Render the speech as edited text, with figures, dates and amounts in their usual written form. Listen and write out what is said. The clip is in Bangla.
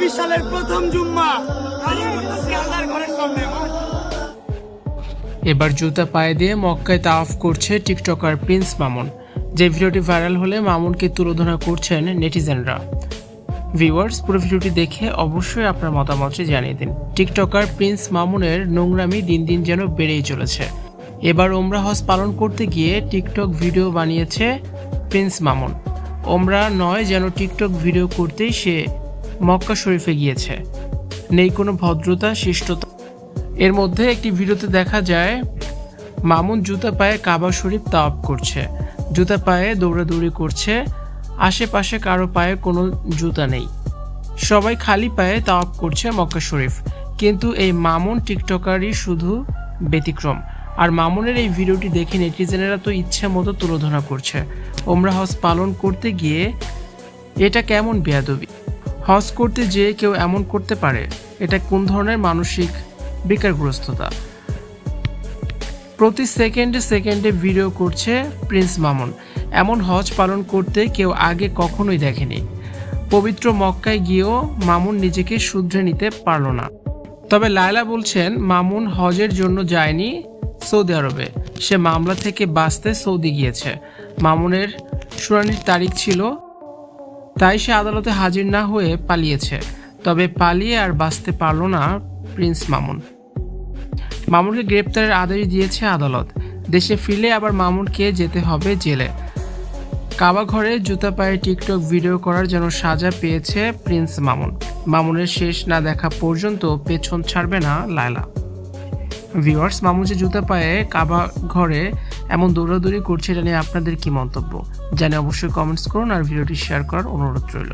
2024 সালের প্রথম জুম্মা আল্লাহর ঘরের সামনে। এবার জুতা পায়ে দিয়ে মক্কায় তাওয়াফ করছে টিকটকার প্রিন্স মামুন। যে ভিডিওটি ভাইরাল হলে মামুনকে তুলোধনা করছেন নেটিজেনরা। ভিউয়ার্স, পুরো ভিডিওটি দেখে অবশ্যই আপনার মতামতটি জানিয়ে দিন। টিকটকার প্রিন্স মামুনের নোংরামি দিন দিন যেন বেড়েই চলেছে। এবার ওমরা হজ পালন করতে গিয়ে টিকটক ভিডিও বানিয়েছে প্রিন্স মামুন। ওমরা নয়, যেন টিকটক ভিডিও করতেই সে মক্কা শরীফে গিয়েছে। নেই কোনো ভদ্রতা শিষ্টতা। এর মধ্যে একটি ভিডিওতে দেখা যায় মামুন জুতা পায়ে কাবা শরীফ তাওয়াফ করছে, জুতা পায়ে দৌড়াদৌড়ি করছে। আশেপাশে কারো পায়ে কোনো জুতা নেই, সবাই খালি পায়ে তাওয়াফ করছে মক্কা শরীফ। কিন্তু এই মামুন টিকটকারই শুধু ব্যতিক্রম। আর মামুনের এই ভিডিওটি দেখে নেটিজেনেরা তো ইচ্ছে মতো তুলোধনা করছে। ওমরা হজ পালন করতে গিয়ে এটা কেমন বেয়াদবি! হজ করতে যেয়ে কেউ এমন করতে পারে? এটা কোন ধরনের মানসিক বিকারগ্রস্ততা! প্রতি সেকেন্ডে সেকেন্ডে ভিডিও করছে প্রিন্স মামুন। এমন হজ পালন করতে কেউ আগে কখনোই দেখেনি। পবিত্র মক্কায় গিয়েও মামুন নিজেকে শুধরে নিতে পারল না। তবে লায়লা বলছেন মামুন হজের জন্য যায়নি সৌদি আরবে, সে মামলা থেকে বাঁচতে সৌদি গিয়েছে। মামুনের শুনানির তারিখ ছিল, তাই সে আদালতে হাজির না হয়ে পালিয়েছে। তবে পালিয়ে আর বাঁচতে পারল না প্রিন্স মামুন। মামুনকে গ্রেপ্তারের আদেশ দিয়েছে আদালত। দেশে ফিরলে আবার মামুনকে যেতে হবে জেলে। কাবা ঘরে জুতা পায়ে টিকটক ভিডিও করার যেন সাজা পেয়েছে প্রিন্স মামুন। মামুনের শেষ না দেখা পর্যন্ত পেছন ছাড়বে না লায়লা। ভিউয়ার্স, মামুন যে জুতা পায়ে কাবা ঘরে এমন দৌড়াদৌড়ি করছে, এটা নিয়ে আপনাদের কি মন্তব্য জানিয়ে অবশ্যই কমেন্টস করুন আর ভিডিওটি শেয়ার করার অনুরোধ রইল।